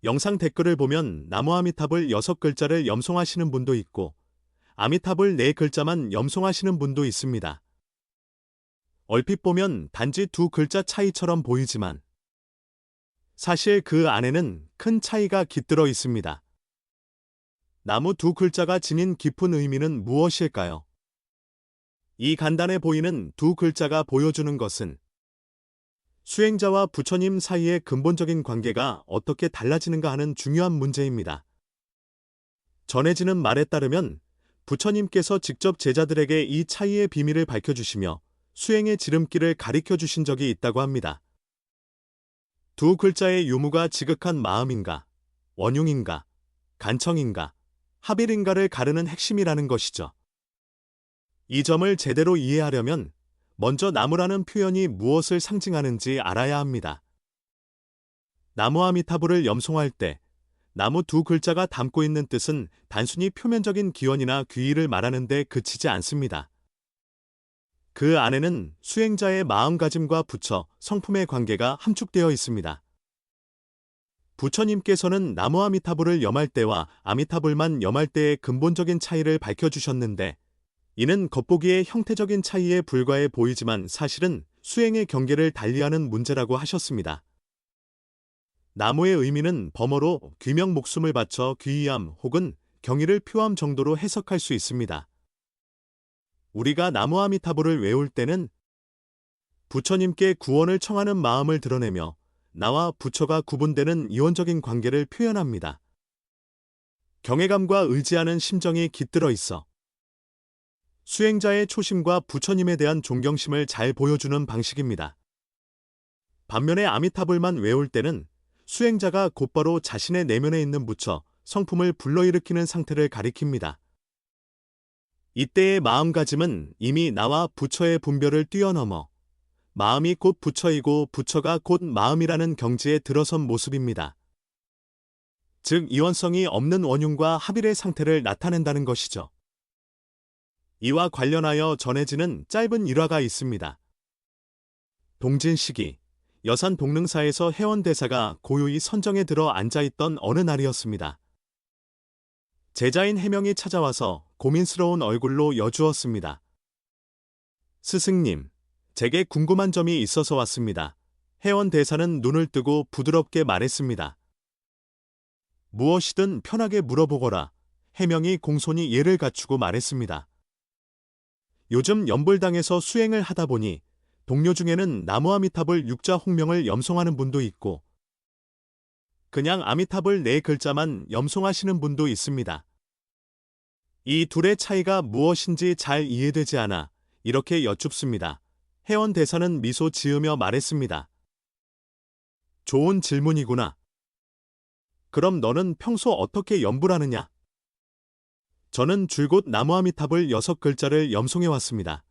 영상 댓글을 보면 나무 아미탑을 6글자를 염송하시는 분도 있고 아미탑을 4글자만 염송하시는 분도 있습니다. 얼핏 보면 단지 2글자 차이처럼 보이지만 사실 그 안에는 큰 차이가 깃들어 있습니다. 나무 2글자가 지닌 깊은 의미는 무엇일까요? 이 간단해 보이는 2글자가 보여주는 것은 수행자와 부처님 사이의 근본적인 관계가 어떻게 달라지는가 하는 중요한 문제입니다. 전해지는 말에 따르면 부처님께서 직접 제자들에게 이 차이의 비밀을 밝혀주시며 수행의 지름길을 가르쳐 주신 적이 있다고 합니다. 2글자의 유무가 지극한 마음인가, 원흉인가, 간청인가, 합일인가를 가르는 핵심이라는 것이죠. 이 점을 제대로 이해하려면 먼저 나무라는 표현이 무엇을 상징하는지 알아야 합니다. 나무 아미타불을 염송할 때 나무 2글자가 담고 있는 뜻은 단순히 표면적인 기원이나 귀의를 말하는 데 그치지 않습니다. 그 안에는 수행자의 마음가짐과 부처, 성품의 관계가 함축되어 있습니다. 부처님께서는 나무 아미타불을 염할 때와 아미타불만 염할 때의 근본적인 차이를 밝혀주셨는데 이는 겉보기에 형태적인 차이에 불과해 보이지만 사실은 수행의 경계를 달리하는 문제라고 하셨습니다. 나무의 의미는 범어로 귀명 목숨을 바쳐 귀의함 혹은 경의를 표함 정도로 해석할 수 있습니다. 우리가 나무 아미타불을 외울 때는 부처님께 구원을 청하는 마음을 드러내며 나와 부처가 구분되는 이원적인 관계를 표현합니다. 경외감과 의지하는 심정이 깃들어 있어 수행자의 초심과 부처님에 대한 존경심을 잘 보여주는 방식입니다. 반면에 아미타불만 외울 때는 수행자가 곧바로 자신의 내면에 있는 부처, 성품을 불러일으키는 상태를 가리킵니다. 이때의 마음가짐은 이미 나와 부처의 분별을 뛰어넘어 마음이 곧 부처이고 부처가 곧 마음이라는 경지에 들어선 모습입니다. 즉 이원성이 없는 원흉과 합일의 상태를 나타낸다는 것이죠. 이와 관련하여 전해지는 짧은 일화가 있습니다. 동진 시기, 여산 동릉사에서 해원대사가 고요히 선정에 들어 앉아있던 어느 날이었습니다. 제자인 해명이 찾아와서 고민스러운 얼굴로 여주었습니다. 스승님, 제게 궁금한 점이 있어서 왔습니다. 해원대사는 눈을 뜨고 부드럽게 말했습니다. 무엇이든 편하게 물어보거라. 해명이 공손히 예를 갖추고 말했습니다. 요즘 연불당에서 수행을 하다 보니 동료 중에는 나무 아미탑을 6자 홍명을 염송하는 분도 있고 그냥 아미탑을 4글자만 염송하시는 분도 있습니다. 이 둘의 차이가 무엇인지 잘 이해되지 않아 이렇게 여쭙습니다. 해원대사는 미소 지으며 말했습니다. 좋은 질문이구나. 그럼 너는 평소 어떻게 염불하느냐? 저는 줄곧 나무 아미탑을 6글자를 염송해왔습니다.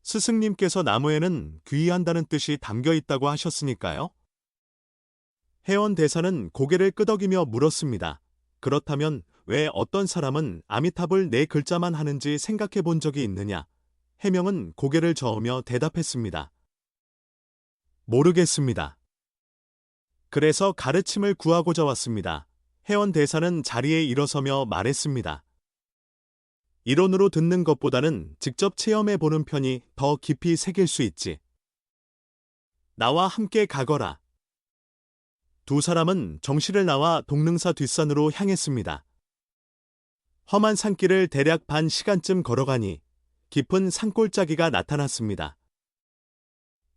스승님께서 나무에는 귀의한다는 뜻이 담겨 있다고 하셨으니까요. 해원대사는 고개를 끄덕이며 물었습니다. 그렇다면 왜 어떤 사람은 아미탑을 4글자만 하는지 생각해 본 적이 있느냐? 해명은 고개를 저으며 대답했습니다. 모르겠습니다. 그래서 가르침을 구하고자 왔습니다. 해원대사는 자리에 일어서며 말했습니다. 이론으로 듣는 것보다는 직접 체험해 보는 편이 더 깊이 새길 수 있지. 나와 함께 가거라. 두 사람은 정시를 나와 동릉사 뒷산으로 향했습니다. 험한 산길을 대략 반 시간쯤 걸어가니 깊은 산골짜기가 나타났습니다.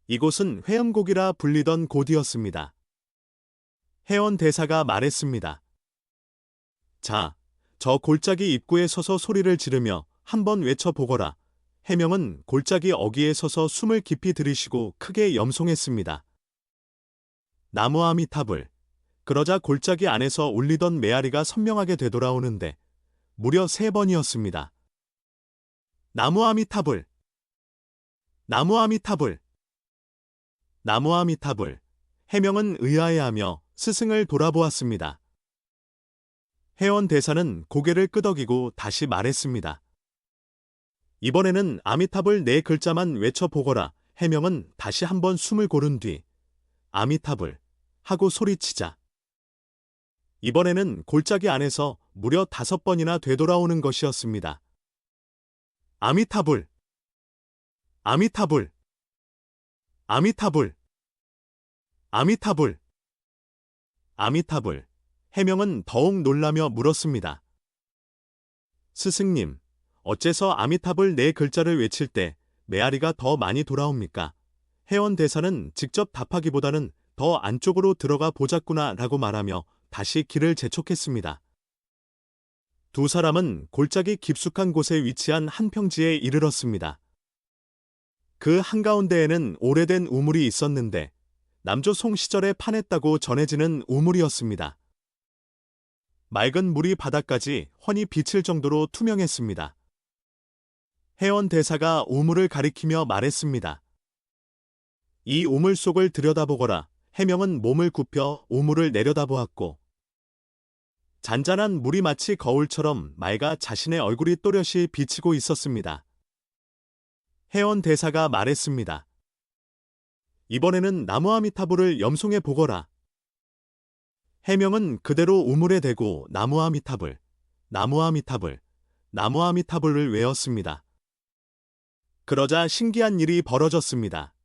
이곳은 회음곡이라 불리던 곳이었습니다. 해원대사가 말했습니다. 자, 저 골짜기 입구에 서서 소리를 지르며 한번 외쳐보거라. 해명은 골짜기 어귀에 서서 숨을 깊이 들이쉬고 크게 염송했습니다. 나무 아미타불. 그러자 골짜기 안에서 울리던 메아리가 선명하게 되돌아오는데 무려 3번이었습니다. 나무 아미타불. 나무 아미타불. 나무 아미타불. 해명은 의아해하며 스승을 돌아보았습니다. 해원대사는 고개를 끄덕이고 다시 말했습니다. 이번에는 아미탑을 4글자만 외쳐보거라. 해명은 다시 한번 숨을 고른 뒤 아미탑을 하고 소리치자 이번에는 골짜기 안에서 무려 5번이나 되돌아오는 것이었습니다. 아미타불, 아미타불, 아미타불, 아미타불, 아미타불. 해명은 더욱 놀라며 물었습니다. 스승님, 어째서 아미타불 네 글자를 외칠 때 메아리가 더 많이 돌아옵니까? 회원 대사는 직접 답하기보다는 더 안쪽으로 들어가 보자꾸나 라고 말하며 다시 길을 재촉했습니다. 두 사람은 골짜기 깊숙한 곳에 위치한 한 평지에 이르렀습니다. 그 한가운데에는 오래된 우물이 있었는데 남조 송 시절에 파냈다고 전해지는 우물이었습니다. 맑은 물이 바닥까지 훤히 비칠 정도로 투명했습니다. 회원 대사가 우물을 가리키며 말했습니다. 이 우물 속을 들여다보거라. 해명은 몸을 굽혀 우물을 내려다보았고 잔잔한 물이 마치 거울처럼 맑아 자신의 얼굴이 또렷이 비치고 있었습니다. 회원 대사가 말했습니다. 이번에는 나무 아미타불을 염송해 보거라. 해명은 그대로 우물에 대고 나무 아미타불, 나무 아미타불, 나무 아미타불을 외웠습니다. 그러자 신기한 일이 벌어졌습니다.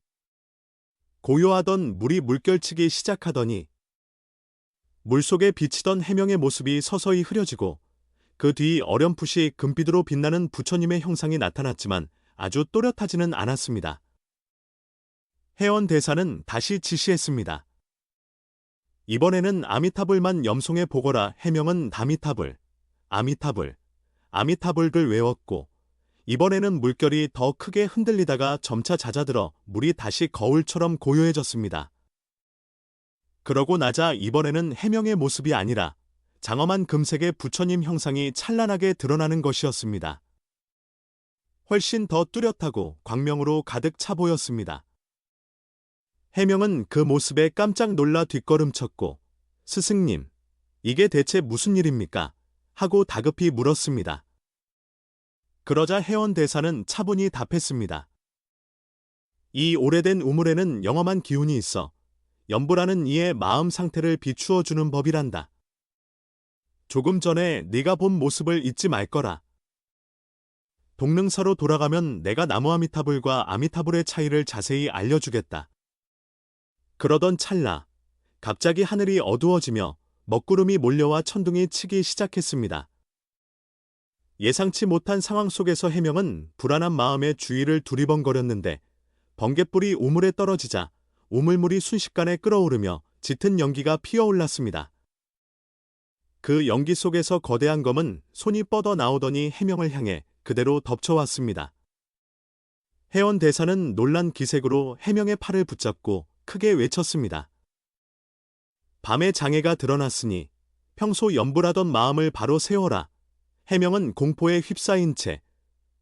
고요하던 물이 물결치기 시작하더니 물속에 비치던 해명의 모습이 서서히 흐려지고 그 뒤 어렴풋이 금빛으로 빛나는 부처님의 형상이 나타났지만 아주 또렷하지는 않았습니다. 회원 대사는 다시 지시했습니다. 이번에는 아미타불만 염송해 보거라. 해명은 다미타불, 아미타불, 아미타불을 외웠고 이번에는 물결이 더 크게 흔들리다가 점차 잦아들어 물이 다시 거울처럼 고요해졌습니다. 그러고 나자 이번에는 해명의 모습이 아니라 장엄한 금색의 부처님 형상이 찬란하게 드러나는 것이었습니다. 훨씬 더 뚜렷하고 광명으로 가득 차 보였습니다. 해명은 그 모습에 깜짝 놀라 뒷걸음쳤고 스승님, 이게 대체 무슨 일입니까? 하고 다급히 물었습니다. 그러자 회원 대사는 차분히 답했습니다. 이 오래된 우물에는 영험한 기운이 있어 염불하는 이의 마음 상태를 비추어 주는 법이란다. 조금 전에 네가 본 모습을 잊지 말 거라. 동릉사로 돌아가면 내가 나무 아미타불과 아미타불의 차이를 자세히 알려주겠다. 그러던 찰나 갑자기 하늘이 어두워지며 먹구름이 몰려와 천둥이 치기 시작했습니다. 예상치 못한 상황 속에서 해명은 불안한 마음에 주위를 두리번거렸는데 번갯불이 우물에 떨어지자 우물물이 순식간에 끓어오르며 짙은 연기가 피어올랐습니다. 그 연기 속에서 거대한 검은 손이 뻗어 나오더니 해명을 향해 그대로 덮쳐왔습니다. 회원 대사는 놀란 기색으로 해명의 팔을 붙잡고 크게 외쳤습니다. 밤의 장애가 드러났으니 평소 염불하던 마음을 바로 세워라. 해명은 공포에 휩싸인 채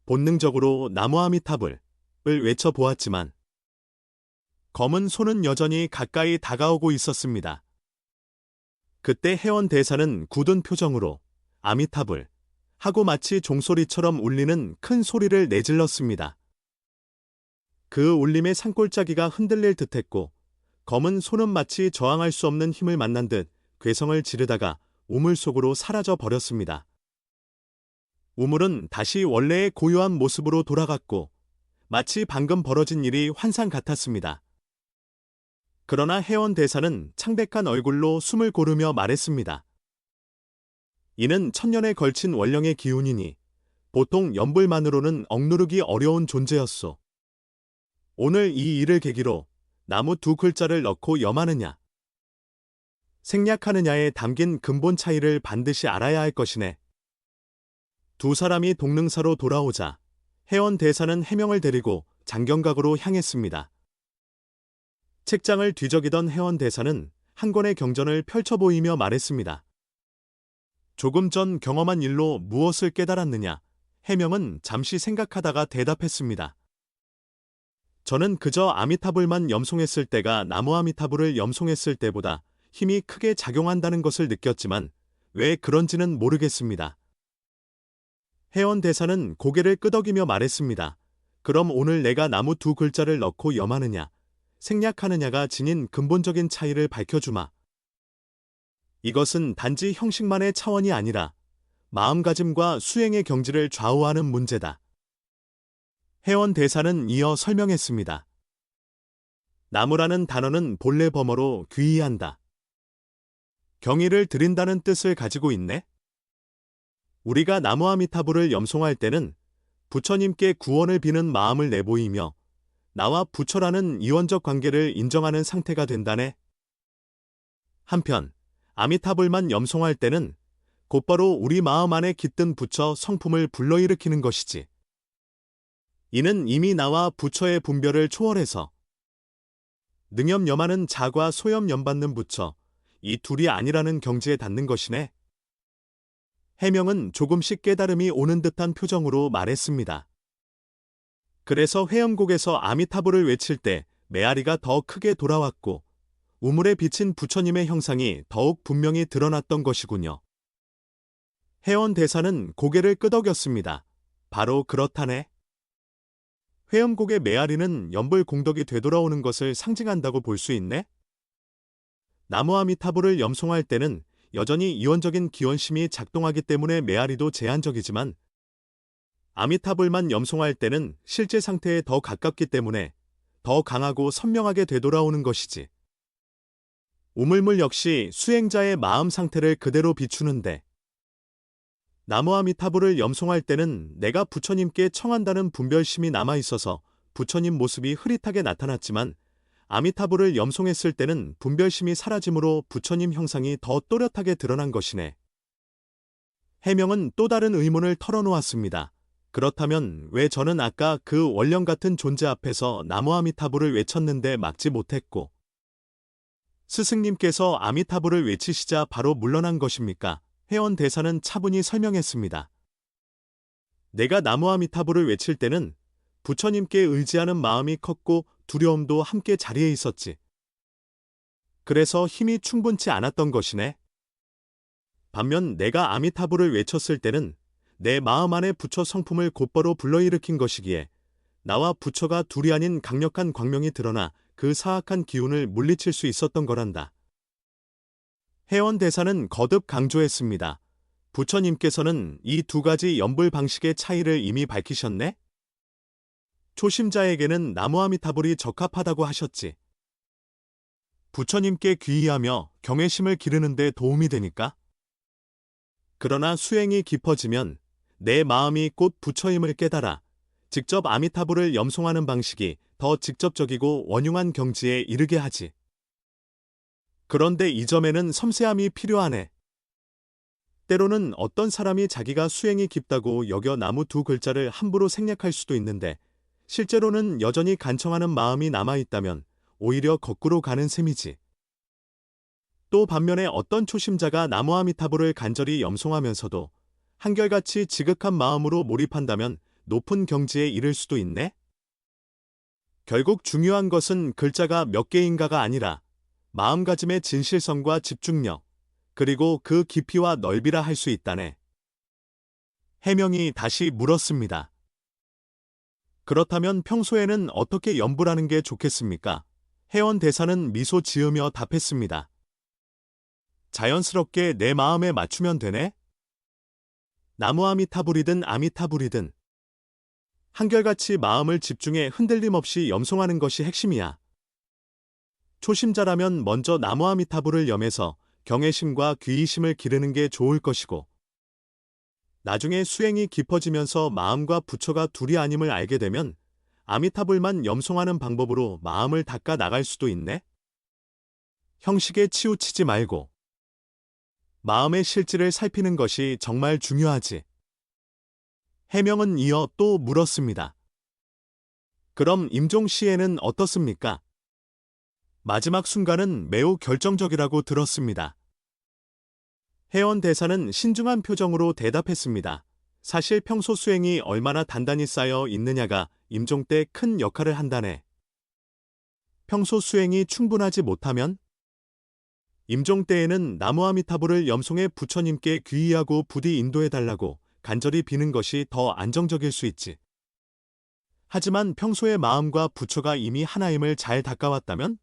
본능적으로 나무 아미타불을 외쳐보았지만 검은 손은 여전히 가까이 다가오고 있었습니다. 그때 회원 대사는 굳은 표정으로 아미타불 하고 마치 종소리처럼 울리는 큰 소리를 내질렀습니다. 그 울림의 산골짜기가 흔들릴 듯했고 검은 손은 마치 저항할 수 없는 힘을 만난 듯 괴성을 지르다가 우물 속으로 사라져 버렸습니다. 우물은 다시 원래의 고요한 모습으로 돌아갔고 마치 방금 벌어진 일이 환상 같았습니다. 그러나 회원 대사는 창백한 얼굴로 숨을 고르며 말했습니다. 이는 천년에 걸친 원령의 기운이니 보통 염불만으로는 억누르기 어려운 존재였소. 오늘 이 일을 계기로 나무 2글자를 넣고 염하느냐, 생략하느냐에 담긴 근본 차이를 반드시 알아야 할 것이네. 두 사람이 동릉사로 돌아오자 회원 대사는 해명을 데리고 장경각으로 향했습니다. 책장을 뒤적이던 회원 대사는 한 권의 경전을 펼쳐 보이며 말했습니다. 조금 전 경험한 일로 무엇을 깨달았느냐? 해명은 잠시 생각하다가 대답했습니다. 저는 그저 아미타불만 염송했을 때가 나무 아미타불을 염송했을 때보다 힘이 크게 작용한다는 것을 느꼈지만 왜 그런지는 모르겠습니다. 회원 대사는 고개를 끄덕이며 말했습니다. 그럼 오늘 내가 나무 2글자를 넣고 염하느냐, 생략하느냐가 지닌 근본적인 차이를 밝혀주마. 이것은 단지 형식만의 차원이 아니라 마음가짐과 수행의 경지를 좌우하는 문제다. 회원 대사는 이어 설명했습니다. 나무라는 단어는 본래 범어로 귀의한다. 경의를 드린다는 뜻을 가지고 있네. 우리가 나무아미타불을 염송할 때는 부처님께 구원을 비는 마음을 내보이며 나와 부처라는 이원적 관계를 인정하는 상태가 된다네. 한편 아미타불만 염송할 때는 곧바로 우리 마음 안에 깃든 부처 성품을 불러일으키는 것이지. 이는 이미 나와 부처의 분별을 초월해서 능염염하는 자과 소염염받는 부처, 이 둘이 아니라는 경지에 닿는 것이네. 해명은 조금씩 깨달음이 오는 듯한 표정으로 말했습니다. 그래서 회음곡에서 아미타불을 외칠 때 메아리가 더 크게 돌아왔고 우물에 비친 부처님의 형상이 더욱 분명히 드러났던 것이군요. 회원 대사는 고개를 끄덕였습니다. 바로 그렇다네. 회음곡의 메아리는 연불공덕이 되돌아오는 것을 상징한다고 볼 수 있네. 나무아미타불을 염송할 때는 여전히 이원적인 기원심이 작동하기 때문에 메아리도 제한적이지만 아미타불만 염송할 때는 실제 상태에 더 가깝기 때문에 더 강하고 선명하게 되돌아오는 것이지. 우물물 역시 수행자의 마음 상태를 그대로 비추는데 나무아미타불을 염송할 때는 내가 부처님께 청한다는 분별심이 남아있어서 부처님 모습이 흐릿하게 나타났지만 아미타불을 염송했을 때는 분별심이 사라짐으로 부처님 형상이 더 또렷하게 드러난 것이네. 해명은 또 다른 의문을 털어놓았습니다. 그렇다면 왜 저는 아까 그 원령 같은 존재 앞에서 나무아미타불을 외쳤는데 막지 못했고 스승님께서 아미타불을 외치시자 바로 물러난 것입니까? 회원 대사는 차분히 설명했습니다. 내가 나무아미타불을 외칠 때는 부처님께 의지하는 마음이 컸고 두려움도 함께 자리에 있었지. 그래서 힘이 충분치 않았던 것이네. 반면 내가 아미타불을 외쳤을 때는 내 마음 안에 부처 성품을 곧바로 불러일으킨 것이기에 나와 부처가 둘이 아닌 강력한 광명이 드러나 그 사악한 기운을 물리칠 수 있었던 거란다. 회원 대사는 거듭 강조했습니다. 부처님께서는 이 두 가지 연불 방식의 차이를 이미 밝히셨네? 초심자에게는 나무아미타불이 적합하다고 하셨지. 부처님께 귀의하며 경외심을 기르는 데 도움이 되니까. 그러나 수행이 깊어지면 내 마음이 곧 부처임을 깨달아 직접 아미타불을 염송하는 방식이 더 직접적이고 원흉한 경지에 이르게 하지. 그런데 이 점에는 섬세함이 필요하네. 때로는 어떤 사람이 자기가 수행이 깊다고 여겨 나무 두 글자를 함부로 생략할 수도 있는데 실제로는 여전히 간청하는 마음이 남아있다면 오히려 거꾸로 가는 셈이지. 또 반면에 어떤 초심자가 나무아미타불을 간절히 염송하면서도 한결같이 지극한 마음으로 몰입한다면 높은 경지에 이를 수도 있네. 결국 중요한 것은 글자가 몇 개인가가 아니라 마음가짐의 진실성과 집중력, 그리고 그 깊이와 넓이라 할 수 있다네. 해명이 다시 물었습니다. 그렇다면 평소에는 어떻게 염불하는 게 좋겠습니까? 회원 대사는 미소 지으며 답했습니다. 자연스럽게 내 마음에 맞추면 되네? 나무아미타불이든 아미타불이든 한결같이 마음을 집중해 흔들림 없이 염송하는 것이 핵심이야. 초심자라면 먼저 나무아미타불을 염해서 경외심과 귀의심을 기르는 게 좋을 것이고 나중에 수행이 깊어지면서 마음과 부처가 둘이 아님을 알게 되면 아미타불만 염송하는 방법으로 마음을 닦아 나갈 수도 있네. 형식에 치우치지 말고 마음의 실질을 살피는 것이 정말 중요하지. 해명은 이어 또 물었습니다. 그럼 임종 시에는 어떻습니까? 마지막 순간은 매우 결정적이라고 들었습니다. 회원 대사는 신중한 표정으로 대답했습니다. 사실 평소 수행이 얼마나 단단히 쌓여 있느냐가 임종 때 큰 역할을 한다네. 평소 수행이 충분하지 못하면 임종 때에는 나무아미타불을 염송해 부처님께 귀의하고 부디 인도해달라고 간절히 비는 것이 더 안정적일 수 있지. 하지만 평소의 마음과 부처가 이미 하나임을 잘 닦아왔다면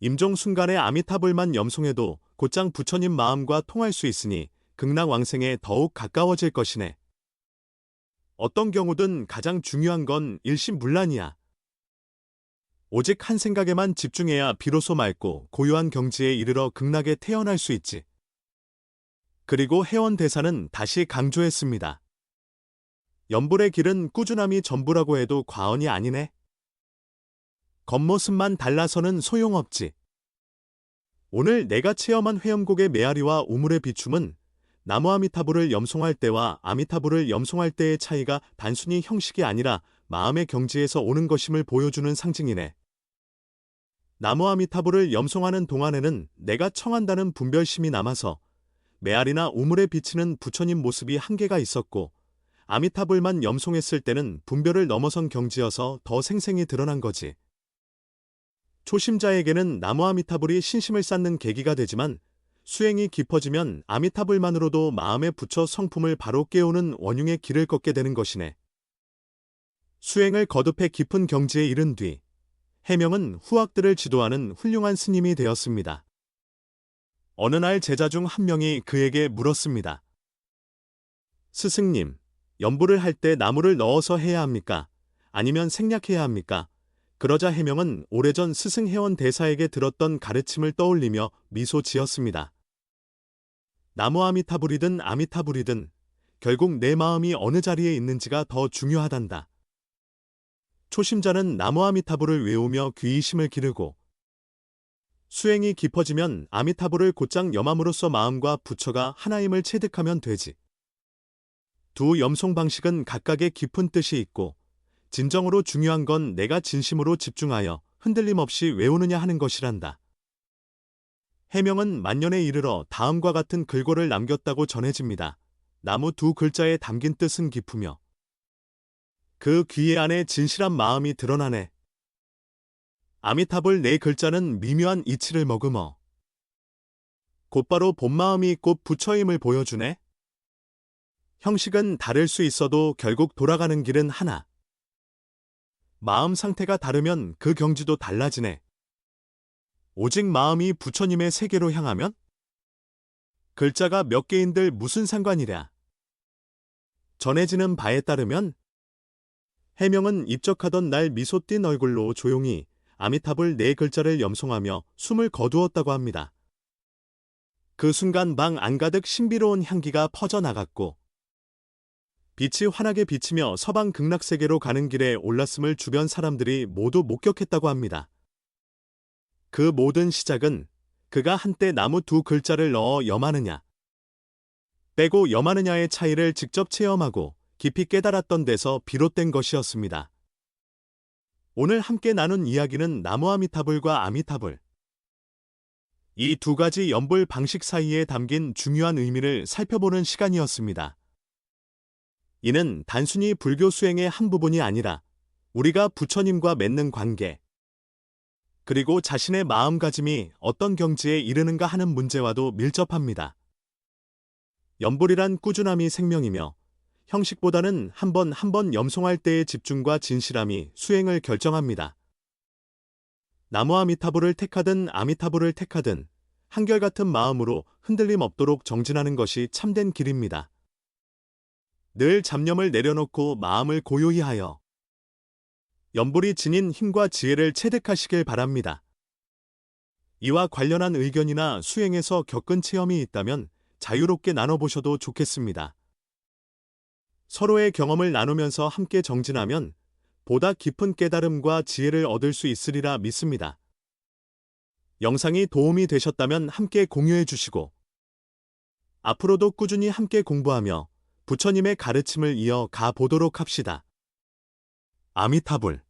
임종 순간에 아미타불만 염송해도 곧장 부처님 마음과 통할 수 있으니 극락왕생에 더욱 가까워질 것이네. 어떤 경우든 가장 중요한 건 일심문란이야. 오직 한 생각에만 집중해야 비로소 맑고 고요한 경지에 이르러 극락에 태어날 수 있지. 그리고 해원대사는 다시 강조했습니다. 연불의 길은 꾸준함이 전부라고 해도 과언이 아니네. 겉모습만 달라서는 소용없지. 오늘 내가 체험한 회엄곡의 메아리와 우물의 비춤은 나무 아미타불을 염송할 때와 아미타불을 염송할 때의 차이가 단순히 형식이 아니라 마음의 경지에서 오는 것임을 보여주는 상징이네. 나무 아미타불을 염송하는 동안에는 내가 청한다는 분별심이 남아서 메아리나 우물에 비치는 부처님 모습이 한계가 있었고, 아미타불만 염송했을 때는 분별을 넘어선 경지여서 더 생생히 드러난 거지. 초심자에게는 나무 아미타불이 신심을 쌓는 계기가 되지만, 수행이 깊어지면 아미타불만으로도 마음에 붙여 성품을 바로 깨우는 원흉의 길을 걷게 되는 것이네. 수행을 거듭해 깊은 경지에 이른 뒤, 해명은 후학들을 지도하는 훌륭한 스님이 되었습니다. 어느 날 제자 중 한 명이 그에게 물었습니다. 스승님, 연불을 할 때 나무를 넣어서 해야 합니까? 아니면 생략해야 합니까? 그러자 해명은 오래전 스승 해원 대사에게 들었던 가르침을 떠올리며 미소 지었습니다. 나무 아미타불이든 아미타불이든 결국 내 마음이 어느 자리에 있는지가 더 중요하단다. 초심자는 나무 아미타불을 외우며 귀의심을 기르고, 수행이 깊어지면 아미타불을 곧장 염함으로써 마음과 부처가 하나임을 체득하면 되지. 두 염송 방식은 각각의 깊은 뜻이 있고, 진정으로 중요한 건 내가 진심으로 집중하여 흔들림 없이 외우느냐 하는 것이란다. 해명은 만년에 이르러 다음과 같은 글고를 남겼다고 전해집니다. 나무 두 글자에 담긴 뜻은 깊으며 그 귀의 안에 진실한 마음이 드러나네. 아미타불 네 글자는 미묘한 이치를 머금어 곧바로 본마음이 곧 부처임을 보여주네. 형식은 다를 수 있어도 결국 돌아가는 길은 하나. 마음 상태가 다르면 그 경지도 달라지네. 오직 마음이 부처님의 세계로 향하면? 글자가 몇 개인들 무슨 상관이랴. 전해지는 바에 따르면 해명은 입적하던 날 미소 띤 얼굴로 조용히 아미타불 네 글자를 염송하며 숨을 거두었다고 합니다. 그 순간 방 안가득 신비로운 향기가 퍼져나갔고, 빛이 환하게 비치며 서방 극락세계로 가는 길에 올랐음을 주변 사람들이 모두 목격했다고 합니다. 그 모든 시작은 그가 한때 나무 두 글자를 넣어 염하느냐, 빼고 염하느냐의 차이를 직접 체험하고 깊이 깨달았던 데서 비롯된 것이었습니다. 오늘 함께 나눈 이야기는 나무 아미타불과 아미타불, 이 두 가지 연불 방식 사이에 담긴 중요한 의미를 살펴보는 시간이었습니다. 이는 단순히 불교 수행의 한 부분이 아니라 우리가 부처님과 맺는 관계, 그리고 자신의 마음가짐이 어떤 경지에 이르는가 하는 문제와도 밀접합니다. 연불이란 꾸준함이 생명이며, 형식보다는 한 번 한 번 염송할 때의 집중과 진실함이 수행을 결정합니다. 나무 아미타불을 택하든 아미타불을 택하든 한결같은 마음으로 흔들림 없도록 정진하는 것이 참된 길입니다. 늘 잡념을 내려놓고 마음을 고요히 하여 연불이 지닌 힘과 지혜를 체득하시길 바랍니다. 이와 관련한 의견이나 수행에서 겪은 체험이 있다면 자유롭게 나눠보셔도 좋겠습니다. 서로의 경험을 나누면서 함께 정진하면 보다 깊은 깨달음과 지혜를 얻을 수 있으리라 믿습니다. 영상이 도움이 되셨다면 함께 공유해 주시고, 앞으로도 꾸준히 함께 공부하며 부처님의 가르침을 이어 가 보도록 합시다. 아미타불.